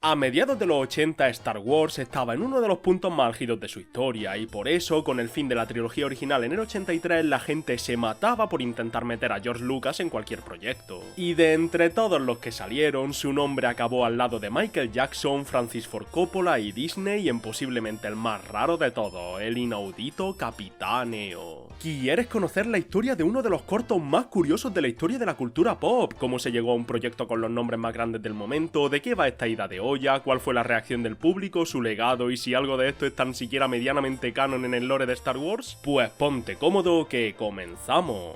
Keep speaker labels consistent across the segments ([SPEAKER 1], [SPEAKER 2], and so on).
[SPEAKER 1] A mediados de los 80, Star Wars estaba en uno de los puntos más álgidos de su historia, y por eso, con el fin de la trilogía original en el 83, la gente se mataba por intentar meter a George Lucas en cualquier proyecto. Y de entre todos los que salieron, su nombre acabó al lado de Michael Jackson, Francis Ford Coppola y Disney en posiblemente el más raro de todos, el inaudito Capitán EO. ¿Quieres conocer la historia de uno de los cortos más curiosos de la historia de la cultura pop? ¿Cómo se llegó a un proyecto con los nombres más grandes del momento? ¿De qué va esta ida de olla? ¿Cuál fue la reacción del público? ¿Su legado? ¿Y si algo de esto es tan siquiera medianamente canon en el lore de Star Wars? Pues ponte cómodo que comenzamos.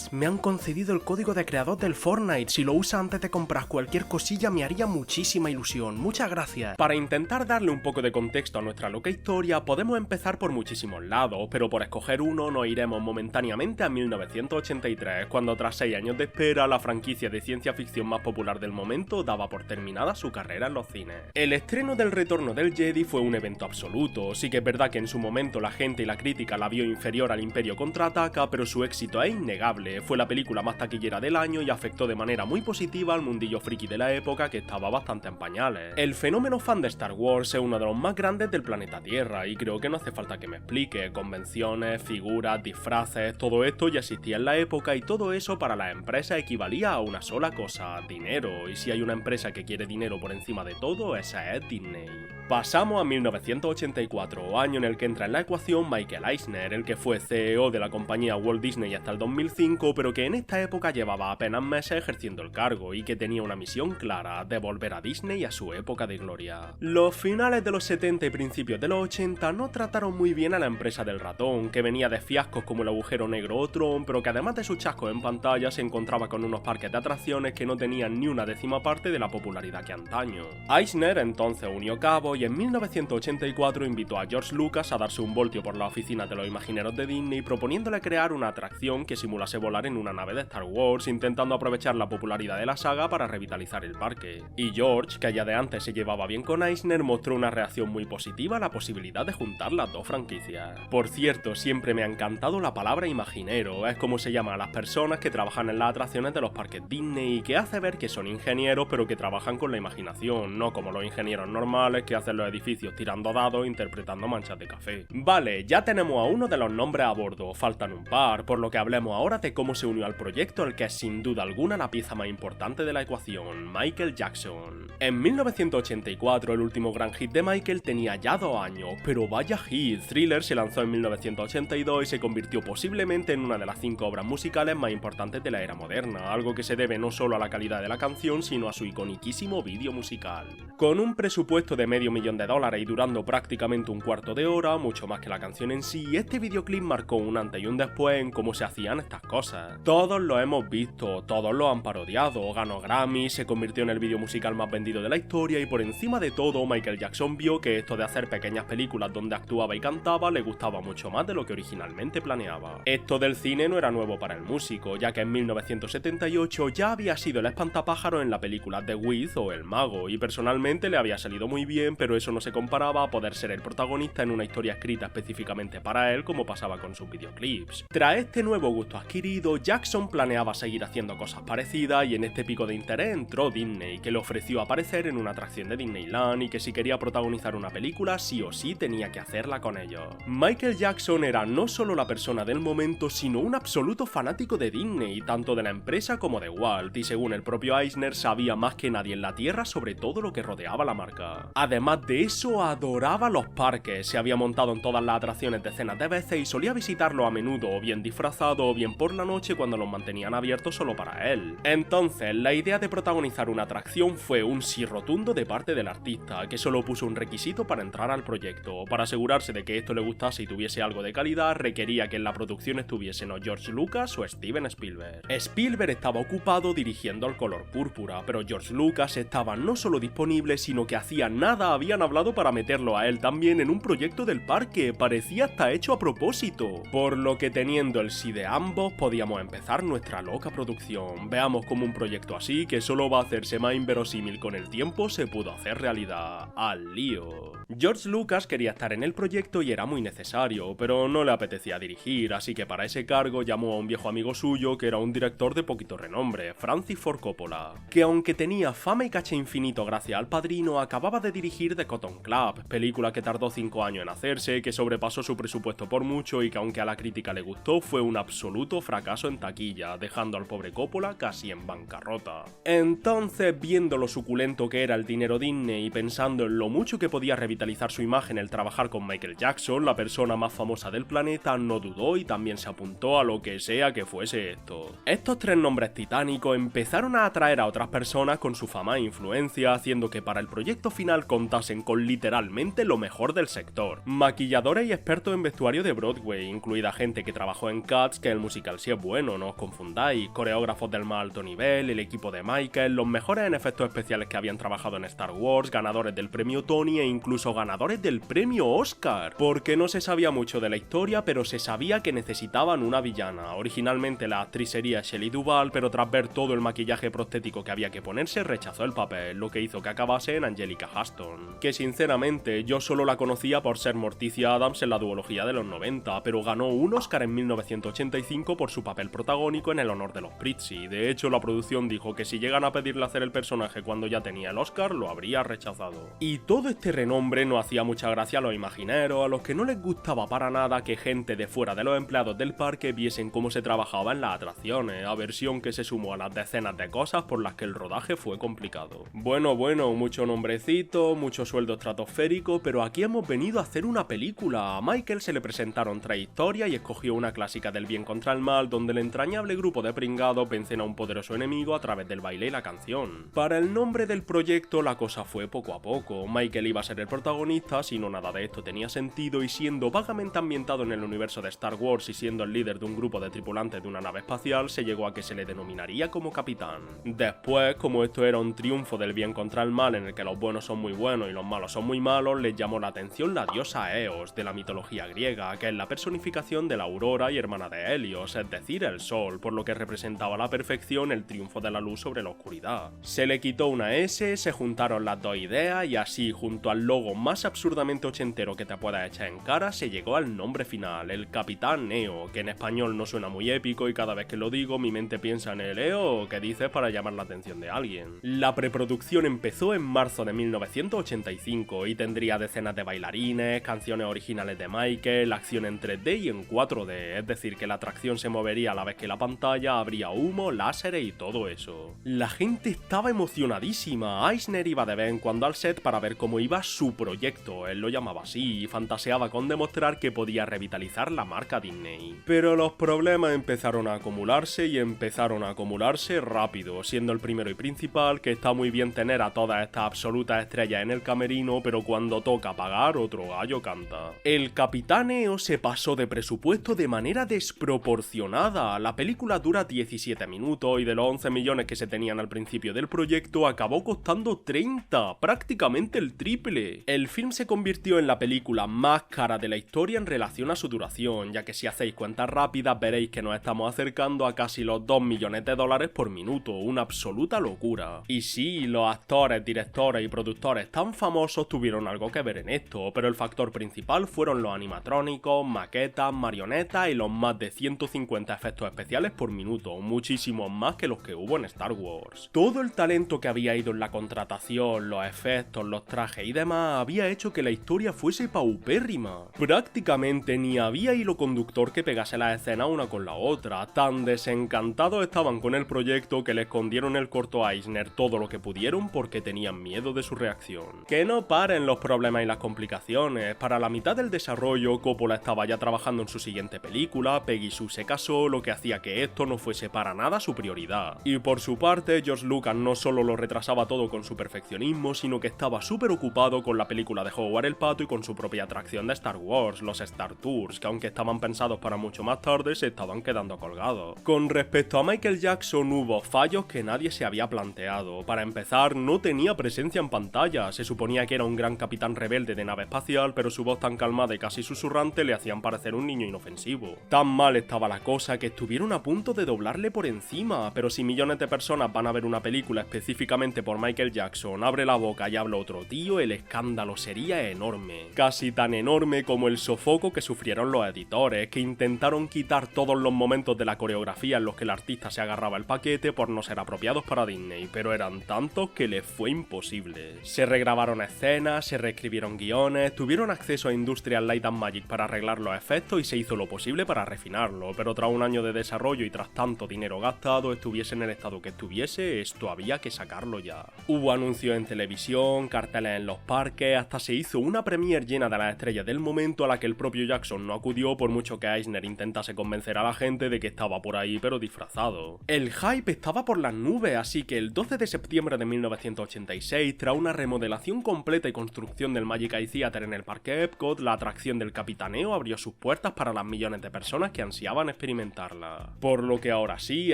[SPEAKER 1] Me han concedido el código de creador del Fortnite. Si lo usas antes de comprar cualquier cosilla me haría muchísima ilusión. Muchas gracias. Para intentar darle un poco de contexto a nuestra loca historia, podemos empezar por muchísimos lados, pero por escoger uno nos iremos momentáneamente a 1983, cuando tras 6 años de espera, la franquicia de ciencia ficción más popular del momento daba por terminada su carrera en los cines. El estreno del Retorno del Jedi fue un evento absoluto. Sí que es verdad que en su momento la gente y la crítica la vio inferior al Imperio Contraataca, pero su éxito es innegable. Fue la película más taquillera del año y afectó de manera muy positiva al mundillo friki de la época, que estaba bastante en pañales. El fenómeno fan de Star Wars es uno de los más grandes del planeta Tierra, y creo que no hace falta que me explique. Convenciones, figuras, disfraces, todo esto ya existía en la época, y todo eso para las empresas equivalía a una sola cosa: dinero. Y si hay una empresa que quiere dinero por encima de todo, esa es Disney. Pasamos a 1984, año en el que entra en la ecuación Michael Eisner, el que fue CEO de la compañía Walt Disney hasta el 2005, pero que en esta época llevaba apenas meses ejerciendo el cargo y que tenía una misión clara: devolver a Disney a su época de gloria. Los finales de los 70 y principios de los 80 no trataron muy bien a la empresa del ratón, que venía de fiascos como el agujero negro o Tron, pero que además de sus chascos en pantalla se encontraba con unos parques de atracciones que no tenían ni una décima parte de la popularidad que antaño. Eisner entonces unió cabos y en 1984 invitó a George Lucas a darse un voltio por la oficina de los imagineros de Disney, proponiéndole crear una atracción que simulase volar en una nave de Star Wars, intentando aprovechar la popularidad de la saga para revitalizar el parque. Y George, que ya de antes se llevaba bien con Eisner, mostró una reacción muy positiva a la posibilidad de juntar las dos franquicias. Por cierto, siempre me ha encantado la palabra imaginero, es como se llama a las personas que trabajan en las atracciones de los parques Disney y que hace ver que son ingenieros pero que trabajan con la imaginación, no como los ingenieros normales que hacen los edificios tirando dados e interpretando manchas de café. Vale, ya tenemos a uno de los nombres a bordo, faltan un par, por lo que hablemos ahora de cómo se unió al proyecto el que es sin duda alguna la pieza más importante de la ecuación: Michael Jackson. En 1984 el último gran hit de Michael tenía ya 2 años, pero vaya hit. Thriller se lanzó en 1982 y se convirtió posiblemente en una de las 5 obras musicales más importantes de la era moderna, algo que se debe no solo a la calidad de la canción, sino a su iconiquísimo vídeo musical. Con un presupuesto de $500,000 y durando prácticamente un cuarto de hora, mucho más que la canción en sí, este videoclip marcó un antes y un después en cómo se hacían estas cosas. Todos lo hemos visto, todos lo han parodiado, ganó Grammy, se convirtió en el vídeo musical más vendido de la historia, y por encima de todo, Michael Jackson vio que esto de hacer pequeñas películas donde actuaba y cantaba le gustaba mucho más de lo que originalmente planeaba. Esto del cine no era nuevo para el músico, ya que en 1978 ya había sido el espantapájaro en la película The Wiz o El Mago, y personalmente le había salido muy bien, pero eso no se comparaba a poder ser el protagonista en una historia escrita específicamente para él, como pasaba con sus videoclips. Tras este nuevo gusto adquirido, Jackson planeaba seguir haciendo cosas parecidas, y en este pico de interés entró Disney, que le ofreció aparecer en una atracción de Disneyland y que si quería protagonizar una película sí o sí tenía que hacerla con ellos. Michael Jackson era no solo la persona del momento, sino un absoluto fanático de Disney, tanto de la empresa como de Walt, y según el propio Eisner sabía más que nadie en la tierra sobre todo lo que rodeaba la marca. Además de eso, adoraba los parques, se había montado en todas las atracciones decenas de veces y solía visitarlos a menudo o bien disfrazado o bien por la noche cuando los mantenían abiertos solo para él. Entonces, la idea de protagonizar una atracción fue un sí rotundo de parte del artista, que solo puso un requisito para entrar al proyecto. Para asegurarse de que esto le gustase y tuviese algo de calidad, requería que en la producción estuviesen o George Lucas o Steven Spielberg. Spielberg estaba ocupado dirigiendo El color púrpura, pero George Lucas estaba no solo disponible, sino que hacía nada habían hablado para meterlo a él también en un proyecto del parque, parecía hasta hecho a propósito. Por lo que teniendo el sí de ambos, podíamos empezar nuestra loca producción. Veamos cómo un proyecto así, que solo va a hacerse más inverosímil con el tiempo, se pudo hacer realidad. ¡Al lío! George Lucas quería estar en el proyecto y era muy necesario, pero no le apetecía dirigir, así que para ese cargo llamó a un viejo amigo suyo que era un director de poquito renombre, Francis Ford Coppola, que aunque tenía fama y caché infinito gracias al Padrino, acababa de dirigir The Cotton Club, película que tardó 5 años en hacerse, que sobrepasó su presupuesto por mucho y que aunque a la crítica le gustó, fue un absoluto fracaso en taquilla, dejando al pobre Coppola casi en bancarrota. Entonces, viendo lo suculento que era el dinero Disney y pensando en lo mucho que podía revitalizar su imagen el trabajar con Michael Jackson, la persona más famosa del planeta, no dudó y también se apuntó a lo que sea que fuese esto. Estos 3 nombres titánicos empezaron a atraer a otras personas con su fama e influencia, haciendo que para el proyecto final contasen con literalmente lo mejor del sector. Maquilladores y expertos en vestuario de Broadway, incluida gente que trabajó en Cats, que el musical sí es bueno, no os confundáis, coreógrafos del más alto nivel, el equipo de Michael, los mejores en efectos especiales que habían trabajado en Star Wars, ganadores del premio Tony e incluso ganadores del premio Oscar, porque no se sabía mucho de la historia, pero se sabía que necesitaban una villana. Originalmente la actriz sería Shelley Duvall, pero tras ver todo el maquillaje prostético que había que ponerse, rechazó el papel, lo que hizo que acabase en Angelica Huston, que sinceramente yo solo la conocía por ser Morticia Addams en la duología de los 90, pero ganó un Oscar en 1985 por su papel protagónico en El honor de los Prizzi. De hecho, la producción dijo que si llegan a pedirle hacer el personaje cuando ya tenía el Oscar, lo habría rechazado. Y todo este renombre no hacía mucha gracia a los imagineros, a los que no les gustaba para nada que gente de fuera de los empleados del parque viesen cómo se trabajaba en las atracciones, aversión que se sumó a las decenas de cosas por las que el rodaje fue complicado. Bueno, mucho nombrecito, mucho sueldo estratosférico, pero aquí hemos venido a hacer una película. A Michael se le presentaron 3 historias y escogió una clásica del bien contra el mal, donde el entrañable grupo de pringados vencen a un poderoso enemigo a través del baile y la canción. Para el nombre del proyecto la cosa fue poco a poco. Michael iba a ser el protagonista, si no nada de esto tenía sentido, y siendo vagamente ambientado en el universo de Star Wars y siendo el líder de un grupo de tripulantes de una nave espacial, se llegó a que se le denominaría como capitán. Después, como esto era un triunfo del bien contra el mal en el que los buenos son muy buenos y los malos son muy malos, les llamó la atención la diosa Eos de la mitología griega, que es la personificación de la aurora y hermana de Helios, es decir, el sol, por lo que representaba a la perfección el triunfo de la luz sobre la oscuridad. Se le quitó una S, se juntaron las dos ideas y así, junto al logo más absurdamente ochentero que te puedas echar en cara, se llegó al nombre final, el Capitán Neo, que en español no suena muy épico y cada vez que lo digo mi mente piensa en el EO que dices para llamar la atención de alguien. La preproducción empezó en marzo de 1985 y tendría decenas de bailarines, canciones originales de Michael, acción en 3D y en 4D, es decir que la atracción se movería a la vez que la pantalla, habría humo, láseres y todo eso. La gente estaba emocionadísima, Eisner iba de vez en cuando al set para ver cómo iba su proyecto, él lo llamaba así, y fantaseaba con demostrar que podía revitalizar la marca Disney. Pero los problemas empezaron a acumularse y empezaron a acumularse rápido, siendo el primero y principal que está muy bien tener a todas estas absolutas estrellas en el camerino, pero cuando toca pagar otro gallo canta. El Capitán EO se pasó de presupuesto de manera desproporcionada, la película dura 17 minutos y de los 11 millones que se tenían al principio del proyecto acabó costando 30, prácticamente el triple. El film se convirtió en la película más cara de la historia en relación a su duración, ya que si hacéis cuentas rápidas veréis que nos estamos acercando a casi los 2 millones de dólares por minuto, una absoluta locura. Y sí, los actores, directores y productores tan famosos tuvieron algo que ver en esto, pero el factor principal fueron los animatrónicos, maquetas, marionetas y los más de 150 efectos especiales por minuto, muchísimos más que los que hubo en Star Wars. Todo el talento que había ido en la contratación, los efectos, los trajes y demás había hecho que la historia fuese paupérrima. Prácticamente ni había hilo conductor que pegase las escenas una con la otra, tan desencantados estaban con el proyecto que le escondieron el corto a Eisner todo lo que pudieron porque tenían miedo de su reacción. Que no paren los problemas y las complicaciones, para la mitad del desarrollo Coppola estaba ya trabajando en su siguiente película, Peggy Sue se casó, lo que hacía que esto no fuese para nada su prioridad. Y por su parte, George Lucas no solo lo retrasaba todo con su perfeccionismo, sino que estaba súper ocupado con la película de Howard el Pato y con su propia atracción de Star Wars, los Star Tours, que aunque estaban pensados para mucho más tarde, se estaban quedando colgados. Con respecto a Michael Jackson hubo fallos que nadie se había planteado. Para empezar, no tenía presencia en pantalla, se suponía que era un gran capitán rebelde de nave espacial, pero su voz tan calmada y casi susurrante le hacían parecer un niño inofensivo. Tan mal estaba la cosa que estuvieron a punto de doblarle por encima, pero si millones de personas van a ver una película específicamente por Michael Jackson, abre la boca y habla otro tío, el escándalo sería enorme. Casi tan enorme como el sofoco que sufrieron los editores, que intentaron quitar todos los momentos de la coreografía en los que el artista se agarraba el paquete por no ser apropiados para Disney, pero eran tantos que les fue imposible. Se regrabaron escenas, se reescribieron guiones, tuvieron acceso a Industrial Light and Magic para arreglar los efectos y se hizo lo posible para refinarlo, pero tras un año de desarrollo y tras tanto dinero gastado, estuviese en el estado que estuviese, esto había que sacarlo ya. Hubo anuncios en televisión, carteles en los parques, hasta se hizo una premiere llena de las estrellas del momento a la que el propio Jackson no acudió por mucho que Eisner intentase convencer a la gente de que estaba por ahí pero disfrazado. El hype estaba por las nubes, así que el 12 de septiembre de 1986, tras una remodelación completa y construcción del Magic Eye Theater en el parque Epcot, la atracción del Capitaneo abrió sus puertas para las millones de personas que ansiaban experimentarla. Por lo que ahora sí,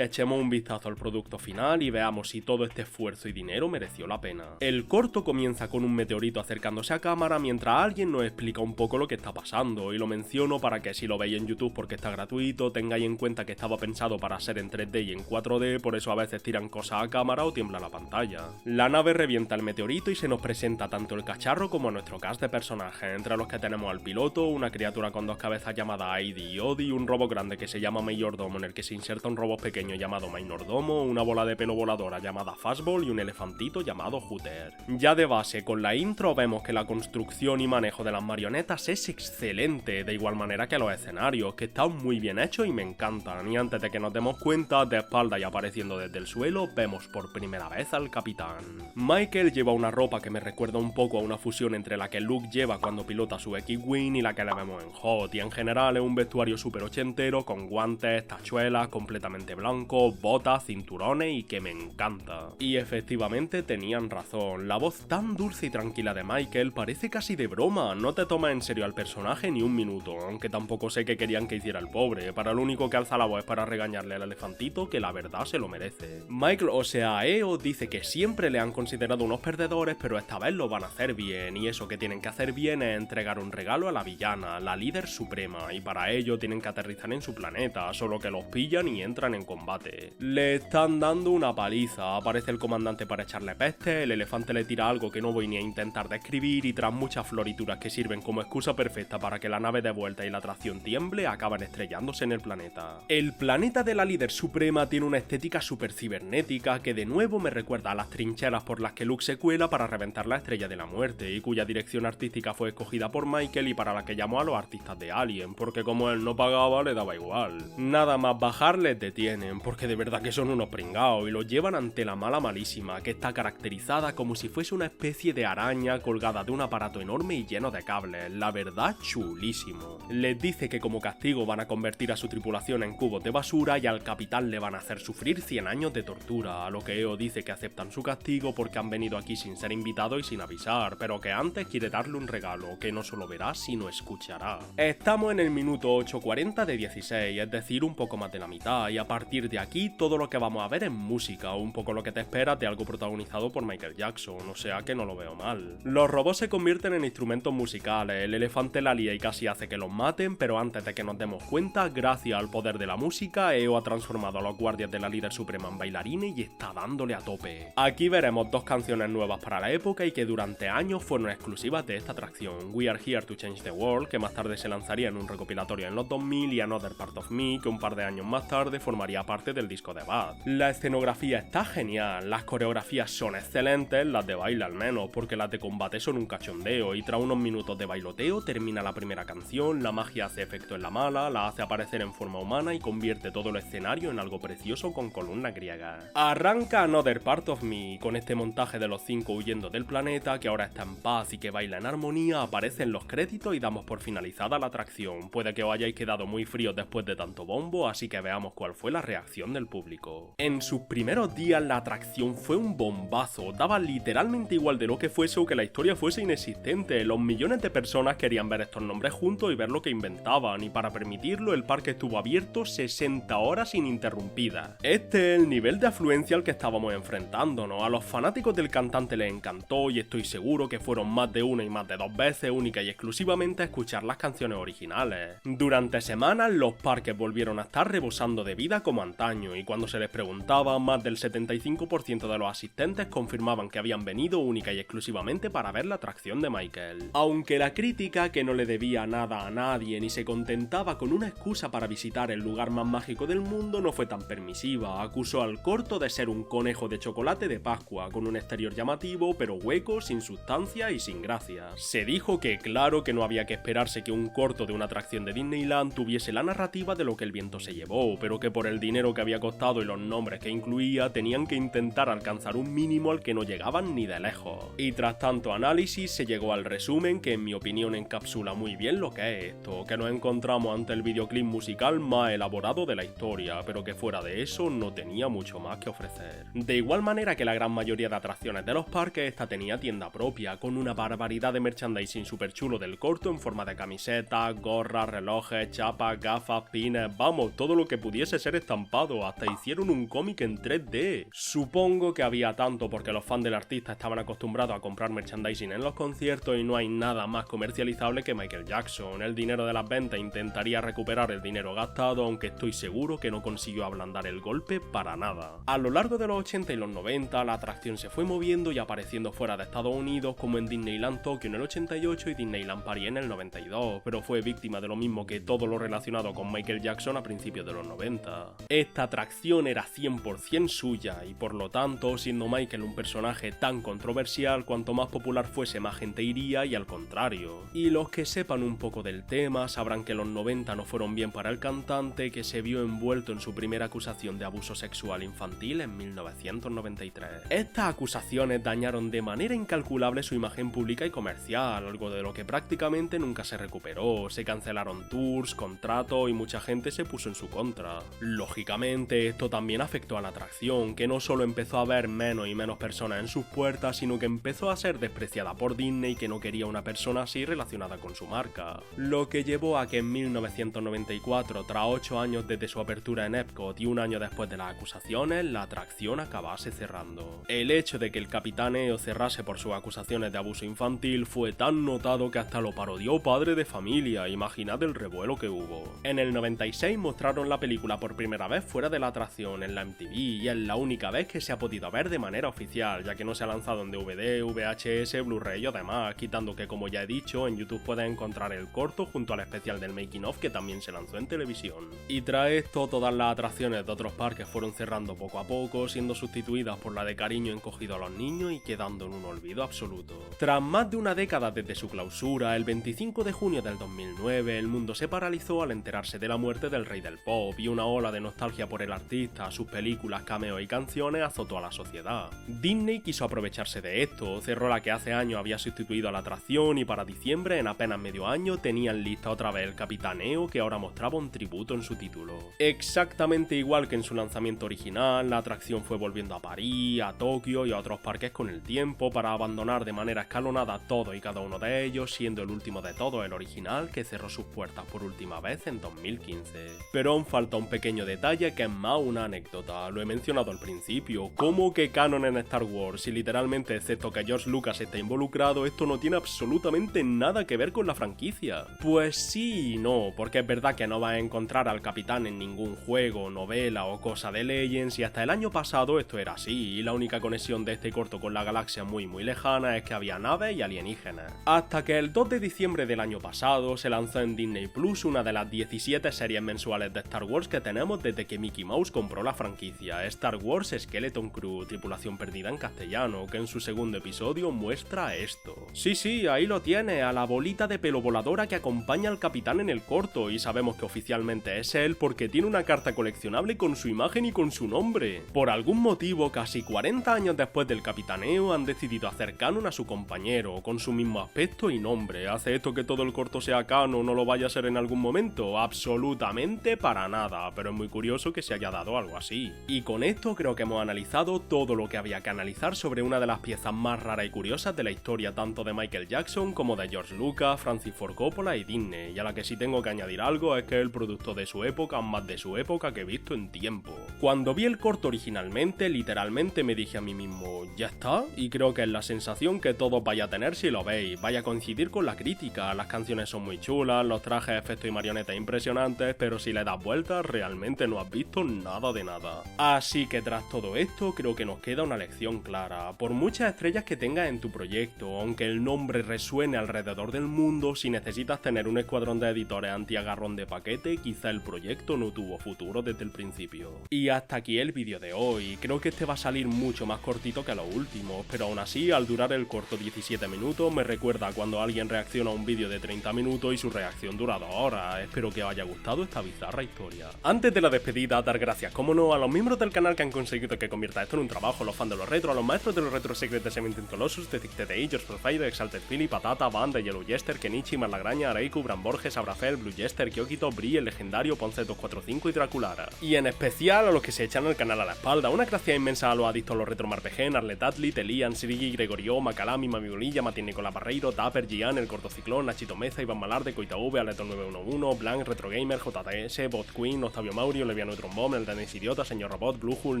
[SPEAKER 1] echemos un vistazo al producto final y veamos si todo este esfuerzo y dinero mereció la pena. El corto comienza con un meteorito acercándose a cámara mientras alguien nos explica un poco lo que está pasando, y lo menciono para que si lo veis en YouTube porque está gratuito, tengáis en cuenta que estaba pensado para ser en 3D y en 4D, por eso a veces tiran cosas a cámara o tiembla la pantalla. La nave revienta el meteorito y se nos presenta tanto el cacharro como nuestro cast de personajes, entre los que tenemos al piloto, una criatura con dos cabezas llamada Heidi y Odie, un robot grande que se llama Mayordomo en el que se inserta un robot pequeño llamado Minordomo, una bola de pelo voladora llamada Fastball y un elefantito llamado Hooter. Ya de base, con la intro vemos que la construcción y manejo de las marionetas es excelente, de igual manera que los escenarios, que están muy bien hechos y me encantan, y antes de que nos demos cuenta, de espalda y apareciendo desde el suelo, vemos por primera vez al capitán. Michael lleva una ropa que me recuerda un poco a una fusión entre la que Luke lleva cuando pilota su X-Wing y la que le vemos en Hot, y en general es un vestuario súper ochentero con guantes, tachuelas, completamente blancos, botas, cinturones y que me encanta. Y efectivamente tenían razón, la voz tan dulce y tranquila de Michael parece casi de broma, no te tomas en serio al personaje ni un minuto, aunque tampoco sé qué querían que hiciera el pobre, para lo único que alza la voz es para regañarle al elefantito, que la verdad se lo merece. Michael, o sea, EO, dice que siempre le han considerado unos perdedores, pero esta vez lo van a hacer bien, y eso que tienen que hacer bien es entregar un regalo a la villana, la líder suprema, y para ello tienen que aterrizar en su planeta, solo que los pillan y entran en combate. Le están dando una paliza, aparece el comandante para echarle peste, el elefante le tira algo que no voy ni a intentar describir, y tras muchas florituras que sirven como excusa perfecta para que la nave dé vuelta y la atracción tiemble, acaban estrellándose en el planeta. El planeta de la líder suprema tiene una estética super cibernética que de nuevo me recuerda a las trincheras por las que Luke se cuela para reventar la Estrella de la Muerte, y cuya dirección artística fue escogida por Michael y para la que llamó a los artistas de Alien, porque como él no pagaba le daba igual. Nada más bajar les detienen, porque de verdad que son unos pringaos, y los llevan ante la mala malísima, que está caracterizada como si fuese una especie de araña colgada de un aparato enorme y lleno de cables, la verdad chulísimo. Les dice que como castigo van a convertir a su tripulación en cubos de basura y al capitán le van a hacer sufrir 100 años de tortura, a lo que EO dice que aceptan su castigo porque han venido aquí sin ser invitados y sin avisar, pero que antes quiere darle un regalo, que no solo verá sino escuchará. Estamos en el minuto 8:40 de 16, es decir, un poco más de la mitad, y a partir de aquí todo lo que vamos a ver es música, un poco lo que te esperas de algo protagonizado por Michael Jackson, o sea que no lo veo mal. Los robots se convierten en instrumentos musicales, el elefante la lía y casi hace que los maten, pero antes de que nos demos cuenta, gracias al poder de la música, EO ha transformado a los guardias de la líder suprema en bailarines y está dándole a tope. Aquí veremos dos canciones nuevas para la época y que durante años fueron exclusivas de esta atracción: We Are Here to Change the World, que más tarde se lanzaría en un recopilatorio en los 2000, y Another Part of Me, que un par de años más tarde formaría parte del disco de Bad. La escenografía está genial, las coreografías son excelentes, las de baile al menos, porque las de combate son un cachondeo, y tras unos minutos de bailoteo termina la primera canción, la magia hace efecto en la mala, la hace aparecer en forma humana y convierte todo el escenario en algo precioso con columnas griegas. Arranca Another Part of Me, con este montaje de los 5 huyendo del planeta, que ahora está en paz y que baila en armonía, aparecen los créditos y damos por finalizada la atracción. Puede que os hayáis quedado muy fríos después de tanto bombo, así que veamos cuál fue la reacción del público. En sus primeros días la atracción fue un bombazo, daba literalmente igual de lo que fuese o que la historia fuese inexistente, los millones de personas querían ver estos nombres juntos y ver lo que inventaban, y para permitirlo el parque estuvo abierto 60 horas ininterrumpidas. Este es el nivel de afluencia al que estábamos enfrentándonos, a los fanáticos del cantante les encantó, encantó y estoy seguro que fueron más de una y más de dos veces única y exclusivamente a escuchar las canciones originales. Durante semanas los parques volvieron a estar rebosando de vida como antaño y cuando se les preguntaba, más del 75% de los asistentes confirmaban que habían venido única y exclusivamente para ver la atracción de Michael. Aunque la crítica, que no le debía nada a nadie ni se contentaba con una excusa para visitar el lugar más mágico del mundo, no fue tan permisiva. Acusó al corto de ser un conejo de chocolate de Pascua, con un exterior llamativo pero hueco, sin sustancia y sin gracia. Se dijo que claro que no había que esperarse que un corto de una atracción de Disneyland tuviese la narrativa de lo que el viento se llevó, pero que por el dinero que había costado y los nombres que incluía tenían que intentar alcanzar un mínimo al que no llegaban ni de lejos. Y tras tanto análisis se llegó al resumen que en mi opinión encapsula muy bien lo que es esto, que nos encontramos ante el videoclip musical más elaborado de la historia, pero que fuera de eso no tenía mucho más que ofrecer. De igual manera que la gran mayoría de atracciones de los parques, esta tenía tienda propia, con una barbaridad de merchandising super chulo del corto en forma de camisetas, gorras, relojes, chapas, gafas, pines, vamos, todo lo que pudiese ser estampado, hasta hicieron un cómic en 3D. Supongo que había tanto porque los fans del artista estaban acostumbrados a comprar merchandising en los conciertos y no hay nada más comercializable que Michael Jackson. El dinero de las ventas intentaría recuperar el dinero gastado, aunque estoy seguro que no consiguió ablandar el golpe para nada. A lo largo de los 80 y los 90, la atracción se fue moviendo y apareciendo fuera de Estados Unidos, como en Disneyland Tokio en el 88 y Disneyland Paris en el 92, pero fue víctima de lo mismo que todo lo relacionado con Michael Jackson a principios de los 90. Esta atracción era 100% suya y por lo tanto, siendo Michael un personaje tan controversial, cuanto más popular fuese más gente iría y al contrario. Y los que sepan un poco del tema sabrán que los 90 no fueron bien para el cantante, que se vio envuelto en su primera acusación de abuso sexual infantil en 1993. Estas acusaciones dañaron de manera incalculable su imagen pública y comercial, algo de lo que prácticamente nunca se recuperó. Se cancelaron tours, contratos y mucha gente se puso en su contra. Lógicamente, esto también afectó a la atracción, que no solo empezó a ver menos y menos personas en sus puertas, sino que empezó a ser despreciada por Disney, que no quería una persona así relacionada con su marca. Lo que llevó a que en 1994, tras 8 años desde su apertura en Epcot y un año después de las acusaciones, la atracción acabase cerrando. El hecho de que el Capitán EO cerrase por sus acusaciones de abuso infantil fue tan notado que hasta lo parodió Padre de Familia, imaginad el revuelo que hubo. En el 96 mostraron la película por primera vez fuera de la atracción en la MTV y es la única vez que se ha podido ver de manera oficial, ya que no se ha lanzado en DVD, VHS, Blu-ray o demás, quitando que, como ya he dicho, en YouTube puedes encontrar el corto junto al especial del making of que también se lanzó en televisión. Y tras esto, todas las atracciones de otros parques fueron cerrando poco a poco, siendo sustituidas por la de cariño encogido a los niños y quedando en un olvido absoluto. Tras más de una década desde su clausura, el 25 de junio del 2009, el mundo se paralizó al enterarse de la muerte del rey del pop y una ola de nostalgia por el artista, sus películas, cameos y canciones azotó a la sociedad. Disney quiso aprovecharse de esto, cerró la que hace años había sustituido a la atracción y para diciembre, en apenas medio año, tenían lista otra vez el Capitán EO, que ahora mostraba un tributo en su título. Exactamente igual que en su lanzamiento original, la atracción fue volviendo a París, a Tokio y a otros parques con el tiempo para abandonar de manera escalonada todos y cada uno de ellos, siendo el último de todos el original, que cerró sus puertas por última vez en 2015. Pero aún falta un pequeño detalle que es más una anécdota, lo he mencionado al principio. ¿Cómo que canon en Star Wars? Si literalmente, excepto que George Lucas está involucrado, esto no tiene absolutamente nada que ver con la franquicia. Pues sí y no, porque es verdad que no vas a encontrar al capitán en ningún juego, novela o cosa de Legends, y hasta el año pasado esto era así, y la única conexión de este corto con la galaxia muy lejana es que había naves y alienígenas. Hasta que el 2 de diciembre del año pasado se lanzó en Disney Plus una de las 17 series mensuales de Star Wars que tenemos desde que Mickey Mouse compró la franquicia, Star Wars Skeleton Crew, tripulación perdida en castellano, que en su segundo episodio muestra esto. Sí, ahí lo tiene, a la bolita de pelo voladora que acompaña al capitán en el corto, y sabemos que oficialmente es él porque tiene una carta coleccionable con su imagen y con su nombre. Por algún motivo, casi 40 años después del Capitán EO han decidido hacer canon a su compañero, con su mismo aspecto y nombre. ¿Hace esto que todo el corto sea canon o no lo vaya a ser en algún momento? Absolutamente para nada, pero es muy curioso que se haya dado algo así. Y con esto creo que hemos analizado todo lo que había que analizar sobre una de las piezas más raras y curiosas de la historia tanto de Michael Jackson como de George Lucas, Francis Ford Coppola y Disney, y a la que sí tengo que añadir algo es que es el producto de su época, más de su época que he visto en tiempo. Cuando vi el corto originalmente, literalmente me dije a mí mismo, ¿ya está? Y creo que es la sensación que todos vais a tener si lo veis, vaya a coincidir con la crítica, las canciones son muy chulas, los trajes, efectos y marionetas impresionantes, pero si le das vueltas realmente no has visto nada de nada. Así que tras todo esto creo que nos queda una lección clara, por muchas estrellas que tengas en tu proyecto, aunque el nombre resuene alrededor del mundo, si necesitas tener un escuadrón de editores anti-agarrón de paquete, quizá el proyecto no tuvo futuro desde el principio. Y hasta aquí el vídeo de hoy, creo que este va a salir mucho más cortito que los últimos, pero aún así al durar el corto 17 minutos me recuerda cuando alguien reacciona a un vídeo de 30 minutos y su reacción dura 2 horas, espero que os haya gustado esta bizarra historia. Antes de la despedida, dar gracias como no a los miembros del canal que han conseguido que convierta esto en un trabajo, los fans de los retro, a los maestros de los retro secret de Seventeen Colossus, de TTI, George Profider, Exalted Philly, Patata, Banda, Yellow Jester, Kenichi, Marlagraña, Areiku, Bran Borges, Abrafel, Blue Jester, Kyokito, Bri, el legendario, Ponce 245 y Draculara. Y en especial a los que se echan el canal a la espalda, una gracia inmensa a los adictos a los retro RPG, Narlet Atlit, Elian, Sirigi, Gregorio, Macalami, Mamigolilla, Matín Nicolás Barreiro, Dapper, Gian, El Cortociclón, Nachito Meza, Iván Malarde, Coita V, Aleto 911, Blanc, Retro Gamer, JTS, Bot Queen, Octavio Maurio, Leviano Trombón, El Dennis Idiota, Señor Robot, Bluehul,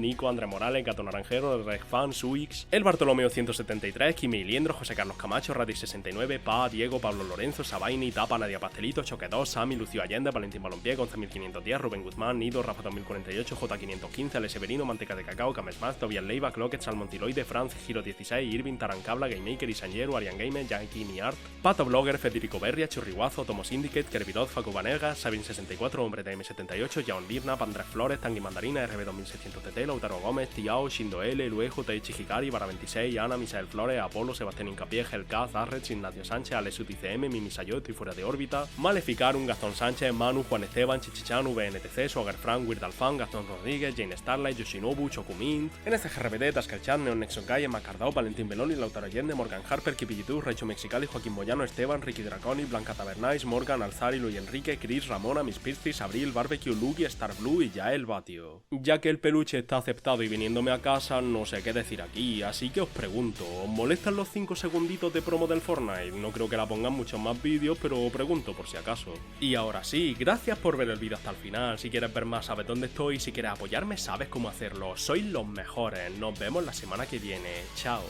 [SPEAKER 1] Nico, André Morales, Gato Naranjero, El Reg Fan, Suix, El Bartolomeo 173, Kimi Liendro, José Carlos Camacho, Radis 69, Pa, Diego, Pablo Lorenzo, Sabaini, Tapa, Nadia Pastelito, Choque 2, Sami, Lucio Allende, Valentín Balompié, 11.510, Rubén Guzmán, Nido, Rafa 2048, J515, Ale Severino, Manteca de Cacao, Camesmaz, Tobias Leiva, Clocket, Salmontiloide, Franz, Giro 16, Irving, Tarancabla, GameMaker, Isanjero, Arian Gamer, Yankee Niart, Pato Blogger, Federico Berria, Churriguazo, Tomo Syndicate, Kervidot, Facu Vanega, Sabin64, Hombre de M78, Jaon Birna, Andrés Flores, Tanguy Mandarina, RB2600TT, Lautaro Gómez, Tiao, Shindo L, Luejo, Teichi Hikari, Bara 26, Ana, Misael Flores, Apolo, Sebastián Incapié, Hellcaz, Darret, Ignacio Sánchez, Alessut ICM, Mimisayo, estoy fuera de órbita, Maleficarum, Gastón Sánchez, Manu, Juan Esteban, Chichichan, VNTC, Swagger Frank, Weird Alfan, Gastón Rodríguez, Jane Starlight, Yoshinobu, Chokumint, NSGRBD, Taskelchat, Neon Nexon Guy, Macardao, Valentín Beloni, Lautaro Allende, Morgan Harper, Kipiyitu, Recho Mexicali, Joaquín Moyano, Esteban, Ricky Draconi, Blanca Tabernais, Morgan, Alzari, Luis Enrique, Chris, Ramona, Miss Pircis, Abril, Barbecue, Lugi, Star Blue y Yael Batio. Ya que el peluche está aceptado y viniéndome a casa, no sé qué decir aquí, así que os pregunto, ¿os molestan los 5 segunditos de promo del Fortnite? No creo que la pongan muchos más vídeos, pero pregunto por si acaso. Y ahora sí, gracias por ver el vídeo hasta el final, si quieres ver más sabes dónde estoy, si quieres apoyarme sabes cómo hacerlo, sois los mejores, nos vemos la semana que viene, chao.